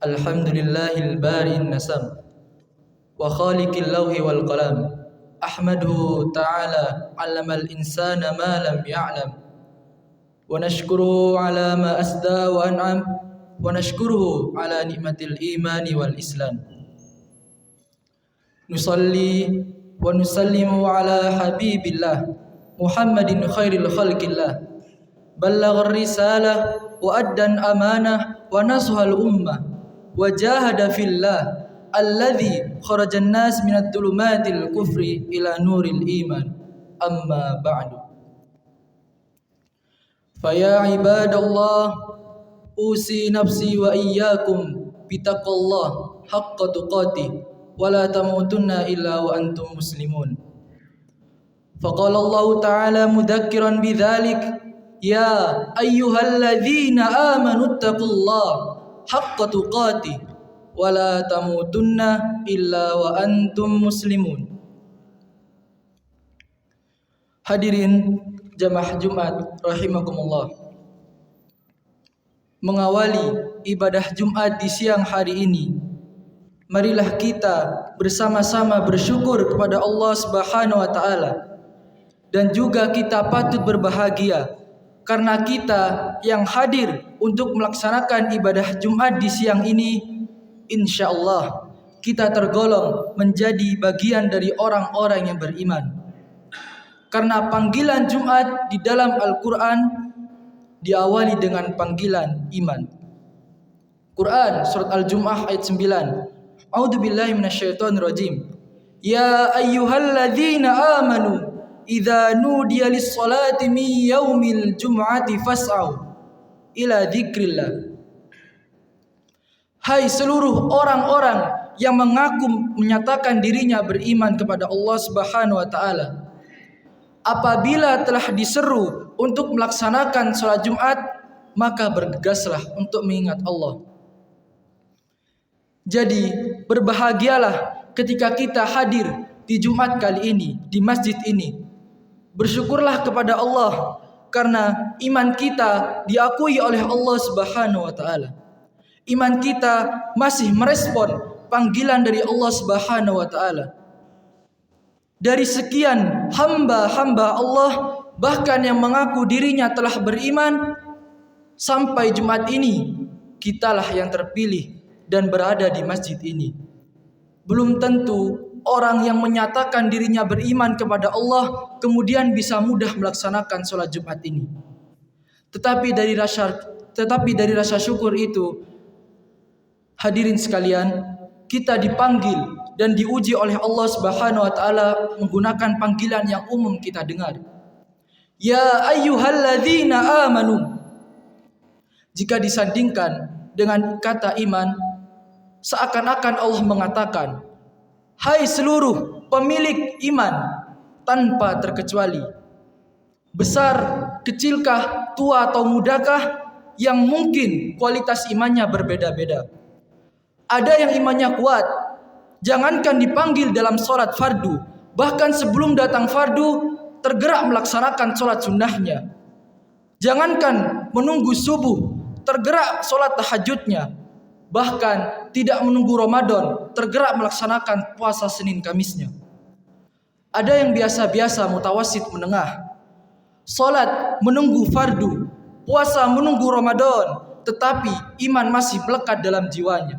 Alhamdulillahil bari'in nasam wa khaliqil lawhi wal qalam. Ahmaduhu ta'ala 'allamal insana ma lam ya'lam. Wa nashkuruhu 'ala ma asda wa an'am. Wa nashkuruhu 'ala ni'matil imani wal islam. Nusalli wa nusallimu 'ala habibillah Muhammadin khairil khalqillah. Ballaghar risalah wa addan amanah wa nashal ummah wa jahada fillah alladhi kharajan nas minad dhulumatil kufri ila nuril iman. Amma ba'du. Faya ibadallah, usi nafsi wa iyyakum bitaqwallah haqqa tuqatih wa la tamutunna illa wa antum muslimun. Faqala Allah ta'ala mudhakkiran bidzalik, ya ayyuhalladzina amanu taqullaha haqqa tuqatih wa la tamutunna illa wa antum muslimun. Hadirin jamaah Jumat rahimakumullah. Mengawali ibadah Jumat di siang hari ini, marilah kita bersama-sama bersyukur kepada Allah Subhanahu wa taala, dan juga kita patut berbahagia karena kita yang hadir untuk melaksanakan ibadah Jumat di siang ini, insyaallah kita tergolong menjadi bagian dari orang-orang yang beriman. Karena panggilan Jumat di dalam Al-Quran diawali dengan panggilan iman. Quran surat Al-Jumu'ah ayat 9. A'udzubillahi minasyaitonirrajim. Ya ayyuhalladzina amanu idza nudiya lis-salati min yaumil jum'ati fas'au ila dzikrillah. Hai seluruh orang-orang yang mengaku menyatakan dirinya beriman kepada Allah Subhanahu wa taala, apabila telah diseru untuk melaksanakan salat Jumat, maka bergegaslah untuk mengingat Allah. Jadi berbahagialah ketika kita hadir di Jumat kali ini, di masjid ini. Bersyukurlah kepada Allah karena iman kita diakui oleh Allah Subhanahu wa taala. Iman kita masih merespon panggilan dari Allah Subhanahu wa taala. Dari sekian hamba-hamba Allah, bahkan yang mengaku dirinya telah beriman, sampai Jumat ini kitalah yang terpilih dan berada di masjid ini. Belum tentu orang yang menyatakan dirinya beriman kepada Allah kemudian bisa mudah melaksanakan sholat Jumat ini. Tetapi dari rasa syukur itu, hadirin sekalian, kita dipanggil dan diuji oleh Allah Subhanahu wa taala menggunakan panggilan yang umum kita dengar. Ya ayyuhalladzina amanu. Jika disandingkan dengan kata iman, seakan-akan Allah mengatakan, hai seluruh pemilik iman tanpa terkecuali. Besar, kecilkah, tua atau mudakah, yang mungkin kualitas imannya berbeda-beda. Ada yang imannya kuat, jangankan dipanggil dalam sholat fardu, bahkan sebelum datang fardu tergerak melaksanakan sholat sunnahnya. Jangankan menunggu subuh, tergerak sholat tahajudnya. Bahkan tidak menunggu Ramadan, tergerak melaksanakan puasa Senin Kamisnya. Ada yang biasa-biasa mutawasid menengah, sholat menunggu fardu, puasa menunggu Ramadan, tetapi iman masih melekat dalam jiwanya.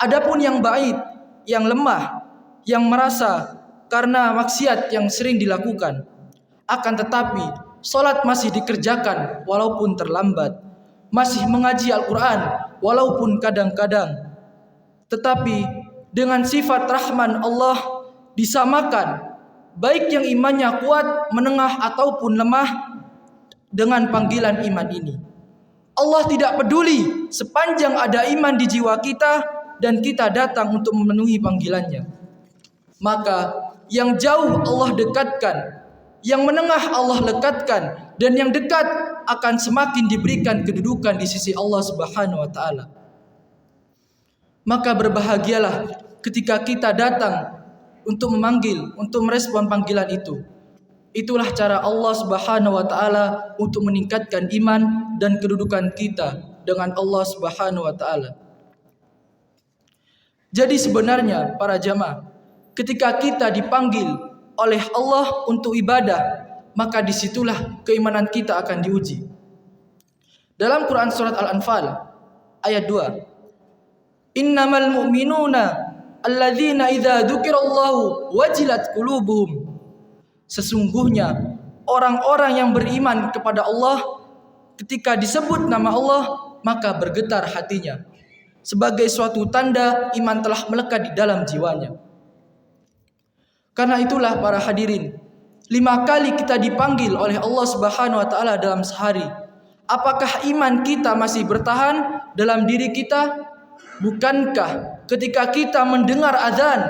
Adapun yang ba'id, yang lemah, yang merasa karena maksiat yang sering dilakukan, akan tetapi sholat masih dikerjakan walaupun terlambat, masih mengaji Al-Quran walaupun kadang-kadang, tetapi dengan sifat rahman Allah disamakan, baik yang imannya kuat, menengah ataupun lemah, dengan panggilan iman ini. Allah tidak peduli sepanjang ada iman di jiwa kita dan kita datang untuk memenuhi panggilannya. Maka yang jauh Allah dekatkan, yang menengah Allah lekatkan, dan yang dekat akan semakin diberikan kedudukan di sisi Allah Subhanahu wa taala. Maka berbahagialah ketika kita datang untuk memanggil, untuk merespon panggilan itu. Itulah cara Allah Subhanahu wa taala untuk meningkatkan iman dan kedudukan kita dengan Allah Subhanahu wa taala. Jadi sebenarnya para jamaah, ketika kita dipanggil oleh Allah untuk ibadah, maka disitulah keimanan kita akan diuji. Dalam Quran surat Al-Anfal ayat 2, innamal mu'minuna alladzina idza dzukirallahu wajilat qulubuhum. Sesungguhnya orang-orang yang beriman kepada Allah, ketika disebut nama Allah maka bergetar hatinya, sebagai suatu tanda iman telah melekat di dalam jiwanya. Karena itulah para hadirin, 5 kali kita dipanggil oleh Allah Subhanahu wa taala dalam sehari. Apakah iman kita masih bertahan dalam diri kita? Bukankah ketika kita mendengar azan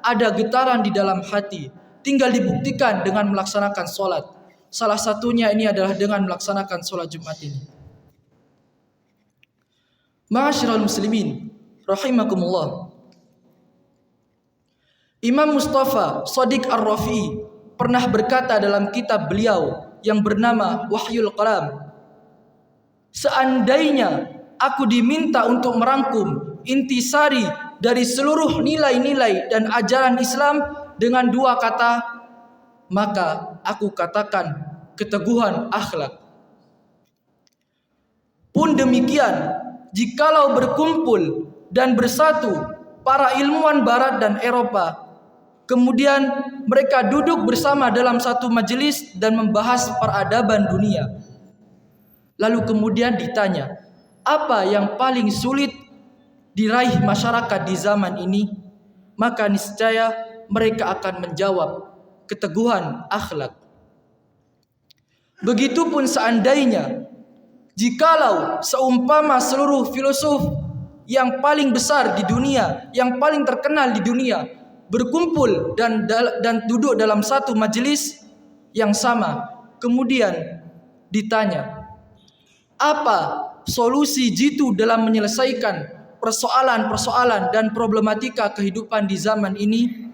ada getaran di dalam hati? Tinggal dibuktikan dengan melaksanakan sholat. Salah satunya ini adalah dengan melaksanakan sholat Jumat ini. Ma'asyiral muslimin rahimakumullah. Imam Mustafa Shadiq Ar-Rafi'i pernah berkata dalam kitab beliau yang bernama Wahyul Qalam, seandainya aku diminta untuk merangkum intisari dari seluruh nilai-nilai dan ajaran Islam dengan 2 kata, maka aku katakan keteguhan akhlak. Pun demikian, jikalau berkumpul dan bersatu para ilmuwan Barat dan Eropa, kemudian mereka duduk bersama dalam satu majelis dan membahas peradaban dunia, lalu kemudian ditanya, apa yang paling sulit diraih masyarakat di zaman ini? Maka niscaya mereka akan menjawab keteguhan akhlak. Begitupun seandainya jikalau seumpama seluruh filosof yang paling besar di dunia, yang paling terkenal di dunia berkumpul dan duduk dalam satu majelis yang sama, kemudian ditanya, apa solusi jitu dalam menyelesaikan persoalan-persoalan dan problematika kehidupan di zaman ini?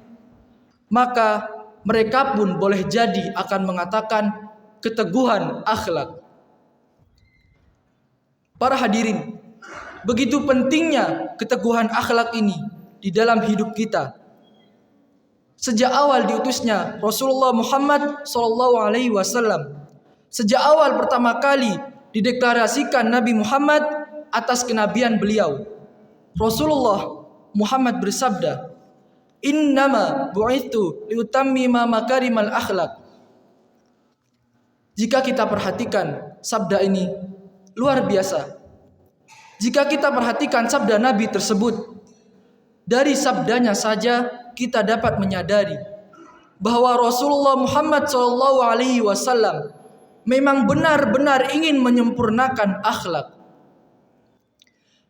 Maka mereka pun boleh jadi akan mengatakan keteguhan akhlak. Para hadirin, begitu pentingnya keteguhan akhlak ini di dalam hidup kita. Sejak awal diutusnya Rasulullah Muhammad SAW, sejak awal pertama kali dideklarasikan Nabi Muhammad atas kenabian beliau, Rasulullah Muhammad bersabda, innama bu'ithu liutammima makarimal akhlak. Jika kita perhatikan sabda ini luar biasa. Jika kita perhatikan sabda Nabi tersebut, dari sabdanya saja kita dapat menyadari bahwa Rasulullah Muhammad SAW memang benar-benar ingin menyempurnakan akhlak.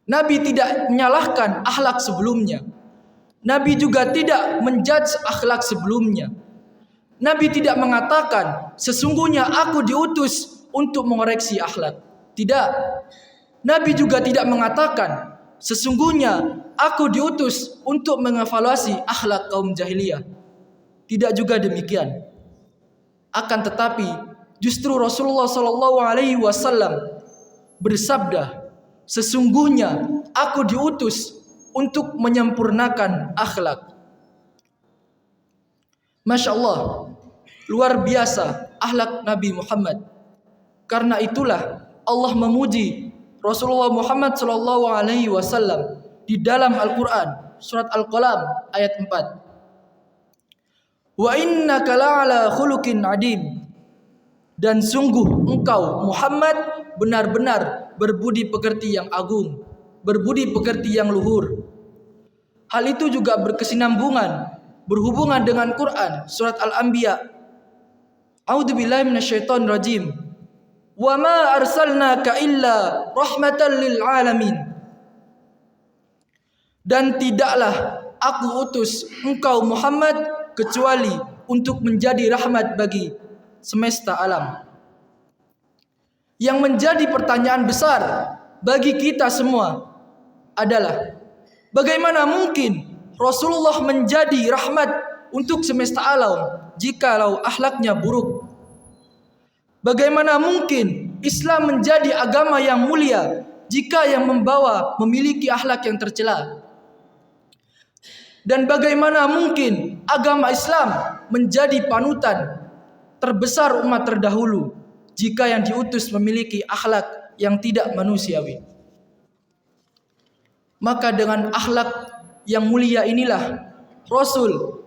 Nabi tidak menyalahkan akhlak sebelumnya. Nabi juga tidak menjudge akhlak sebelumnya. Nabi tidak mengatakan sesungguhnya aku diutus untuk mengoreksi akhlak. Tidak. Nabi juga tidak mengatakan sesungguhnya aku diutus untuk mengevaluasi akhlak kaum jahiliyah. Tidak juga demikian. Akan tetapi justru Rasulullah SAW bersabda, sesungguhnya aku diutus untuk menyempurnakan akhlak. Masya Allah, luar biasa akhlak Nabi Muhammad. Karena itulah Allah memuji Rasulullah Muhammad SAW di dalam Al-Quran surat Al-Qalam ayat 4. Wa innaka la'ala khuluqin adim. Dan sungguh engkau Muhammad benar-benar berbudi pekerti yang agung, berbudi pekerti yang luhur. Hal itu juga berkesinambungan, berhubungan dengan Quran surat Al-Anbiya. A'udzubillahi minasyaitonir rajim. Wa ma arsalnaka illa rahmatan lil alamin. Dan tidaklah aku utus engkau Muhammad kecuali untuk menjadi rahmat bagi semesta alam. Yang menjadi pertanyaan besar bagi kita semua adalah bagaimana mungkin Rasulullah menjadi rahmat untuk semesta alam jikalau akhlaknya buruk? Bagaimana mungkin Islam menjadi agama yang mulia jika yang membawa memiliki akhlak yang tercela? Dan bagaimana mungkin agama Islam menjadi panutan terbesar umat terdahulu jika yang diutus memiliki akhlak yang tidak manusiawi? Maka dengan akhlak yang mulia inilah Rasul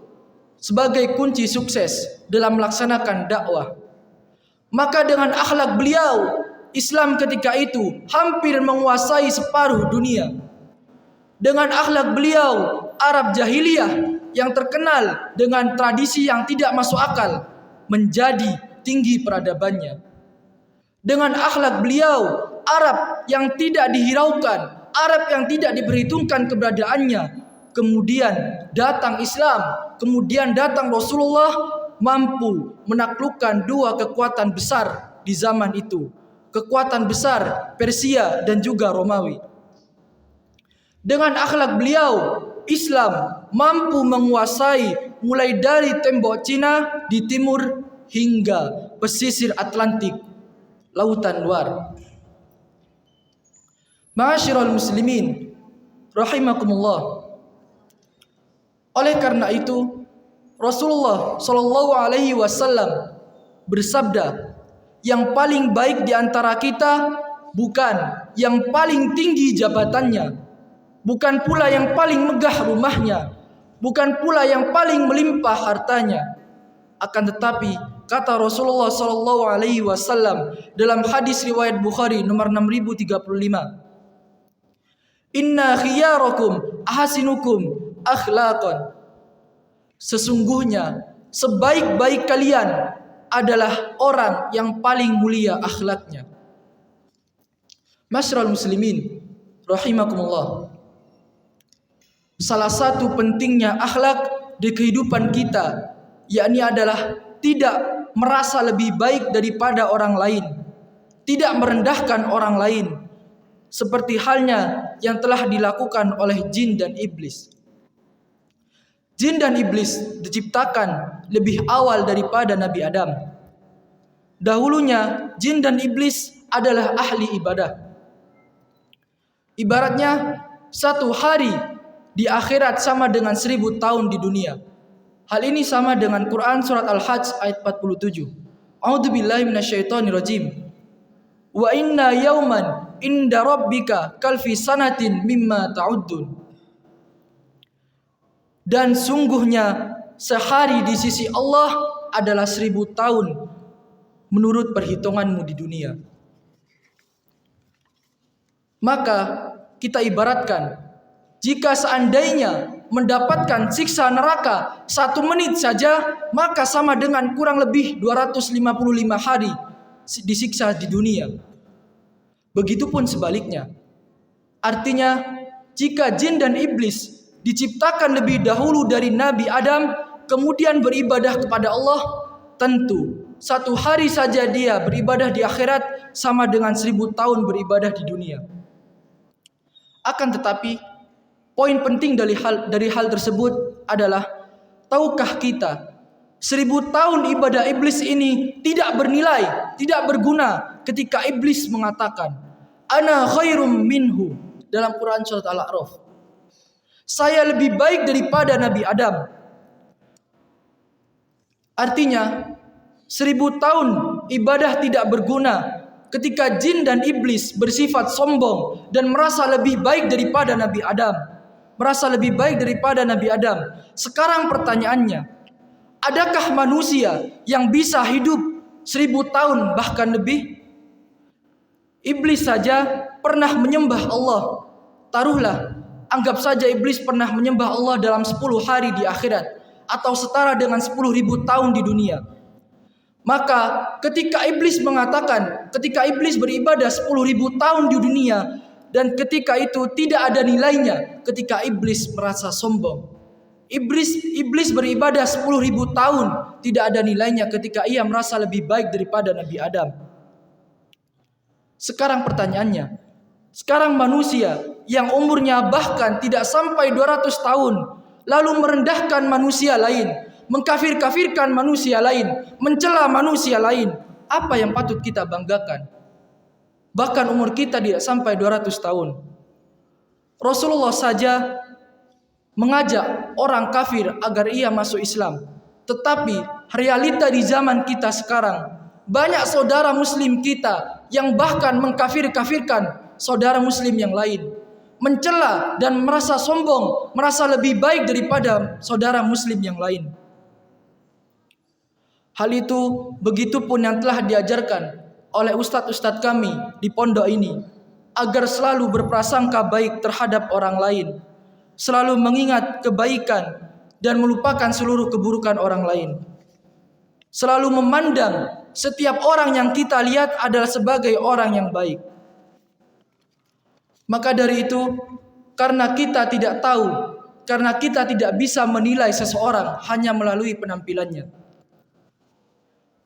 sebagai kunci sukses dalam melaksanakan dakwah. Maka dengan akhlak beliau, Islam ketika itu hampir menguasai separuh dunia. Dengan akhlak beliau, Arab jahiliyah yang terkenal dengan tradisi yang tidak masuk akal menjadi tinggi peradabannya. Dengan akhlak beliau, Arab yang tidak dihiraukan, Arab yang tidak diperhitungkan keberadaannya, kemudian datang Islam, kemudian datang Rasulullah, mampu menaklukkan dua kekuatan besar di zaman itu. Kekuatan besar Persia dan juga Romawi. Dengan akhlak beliau, Islam mampu menguasai mulai dari tembok Cina di timur hingga pesisir Atlantik, lautan luar. Ma'asyiral muslimin rahimakumullah. Oleh karena itu, Rasulullah sallallahu alaihi wasallam bersabda, yang paling baik di antara kita bukan yang paling tinggi jabatannya, bukan pula yang paling megah rumahnya, bukan pula yang paling melimpah hartanya. Akan tetapi kata Rasulullah sallallahu alaihi wasallam dalam hadis riwayat Bukhari nomor 6035, "Inna khiyarakum ahasinukum akhlaqan." Sesungguhnya sebaik-baik kalian adalah orang yang paling mulia akhlaknya. Masyarul muslimin rahimakumullah. Salah satu pentingnya akhlak di kehidupan kita, yakni adalah tidak merasa lebih baik daripada orang lain, tidak merendahkan orang lain, seperti halnya yang telah dilakukan oleh jin dan iblis. Jin dan iblis diciptakan lebih awal daripada Nabi Adam. Dahulunya jin dan iblis adalah ahli ibadah. Ibaratnya satu hari di akhirat sama dengan 1000 tahun di dunia. Hal ini sama dengan Quran surat Al-Hajj ayat 47. A'udzubillahi minasyaitonirrajim. Wa inna yauman inda rabbika kalfi sanatin mimma ta'uddun. Dan sungguhnya sehari di sisi Allah adalah 1000 tahun menurut perhitunganmu di dunia. Maka kita ibaratkan, jika seandainya mendapatkan siksa neraka 1 menit saja, maka sama dengan kurang lebih 255 hari disiksa di dunia. Begitupun sebaliknya. Artinya, jika jin dan iblis diciptakan lebih dahulu dari Nabi Adam, kemudian beribadah kepada Allah, tentu 1 hari saja dia beribadah di akhirat sama dengan 1000 tahun beribadah di dunia. Akan tetapi, poin penting dari hal tersebut adalah, tahukah kita 1000 tahun ibadah iblis ini tidak bernilai, tidak berguna ketika iblis mengatakan, "Ana khairum minhu" dalam Quran surat Al-A'raf. Saya lebih baik daripada Nabi Adam. Artinya 1000 tahun ibadah tidak berguna ketika jin dan iblis bersifat sombong dan merasa lebih baik daripada Nabi Adam. Merasa lebih baik daripada Nabi Adam. Sekarang pertanyaannya, adakah manusia yang bisa hidup 1000 tahun bahkan lebih? Iblis saja pernah menyembah Allah. Taruhlah, anggap saja iblis pernah menyembah Allah dalam 10 hari di akhirat, atau setara dengan 10.000 tahun di dunia. Maka ketika iblis beribadah 10.000 tahun di dunia, dan ketika itu tidak ada nilainya, ketika iblis merasa sombong. Iblis beribadah 10.000 tahun, tidak ada nilainya ketika ia merasa lebih baik daripada Nabi Adam. Sekarang pertanyaannya, sekarang manusia yang umurnya bahkan tidak sampai 200 tahun, lalu merendahkan manusia lain, mengkafir-kafirkan manusia lain, mencela manusia lain, apa yang patut kita banggakan? Bahkan umur kita tidak sampai 200 tahun. Rasulullah saja mengajak orang kafir agar ia masuk Islam. Tetapi realita di zaman kita sekarang, banyak saudara muslim kita yang bahkan mengkafir-kafirkan saudara muslim yang lain, mencela dan merasa sombong, merasa lebih baik daripada saudara muslim yang lain. Hal itu begitupun yang telah diajarkan oleh ustadz-ustadz kami di pondok ini, agar selalu berprasangka baik terhadap orang lain, selalu mengingat kebaikan dan melupakan seluruh keburukan orang lain, selalu memandang setiap orang yang kita lihat adalah sebagai orang yang baik. Maka dari itu, karena kita tidak tahu, karena kita tidak bisa menilai seseorang hanya melalui penampilannya,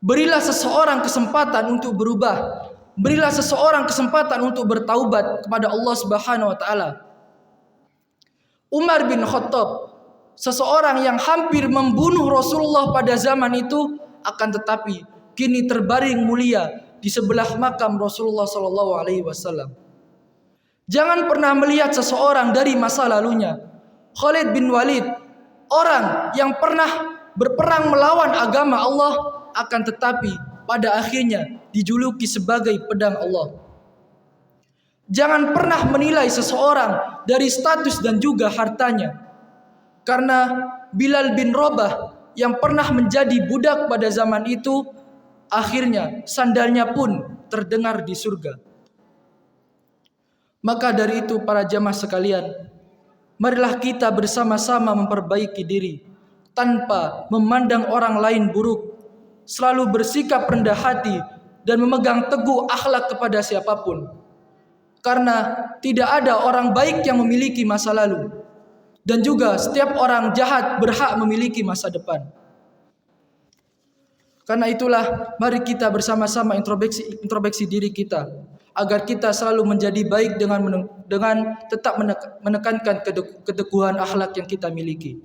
berilah seseorang kesempatan untuk berubah. Berilah seseorang kesempatan untuk bertaubat kepada Allah Subhanahu wa taala. Umar bin Khattab, seseorang yang hampir membunuh Rasulullah pada zaman itu, akan tetapi kini terbaring mulia di sebelah makam Rasulullah sallallahu alaihi wasallam. Jangan pernah melihat seseorang dari masa lalunya. Khalid bin Walid, orang yang pernah berperang melawan agama Allah, akan tetapi pada akhirnya dijuluki sebagai pedang Allah. Jangan pernah menilai seseorang dari status dan juga hartanya. Karena Bilal bin Rabah yang pernah menjadi budak pada zaman itu, akhirnya sandalnya pun terdengar di surga. Maka dari itu para jamaah sekalian, marilah kita bersama-sama memperbaiki diri tanpa memandang orang lain buruk, selalu bersikap rendah hati dan memegang teguh akhlak kepada siapapun. Karena tidak ada orang baik yang memiliki masa lalu, dan juga setiap orang jahat berhak memiliki masa depan. Karena itulah mari kita bersama-sama introspeksi diri kita, agar kita selalu menjadi baik dengan tetap menekankan keteguhan akhlak yang kita miliki.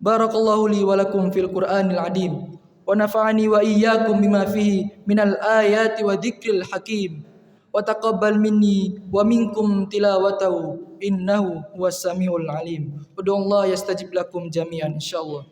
Barakallahu li wa lakum fil Qur'anil Azim, wa nafa'ani wa iyyakum bima fihi minal ayati wa dzikril hakim, wa taqabbal minni wa minkum tilawatahu innahu huwas samiul alim. Ud'ullaha yastajib lakum jami'an insyaallah.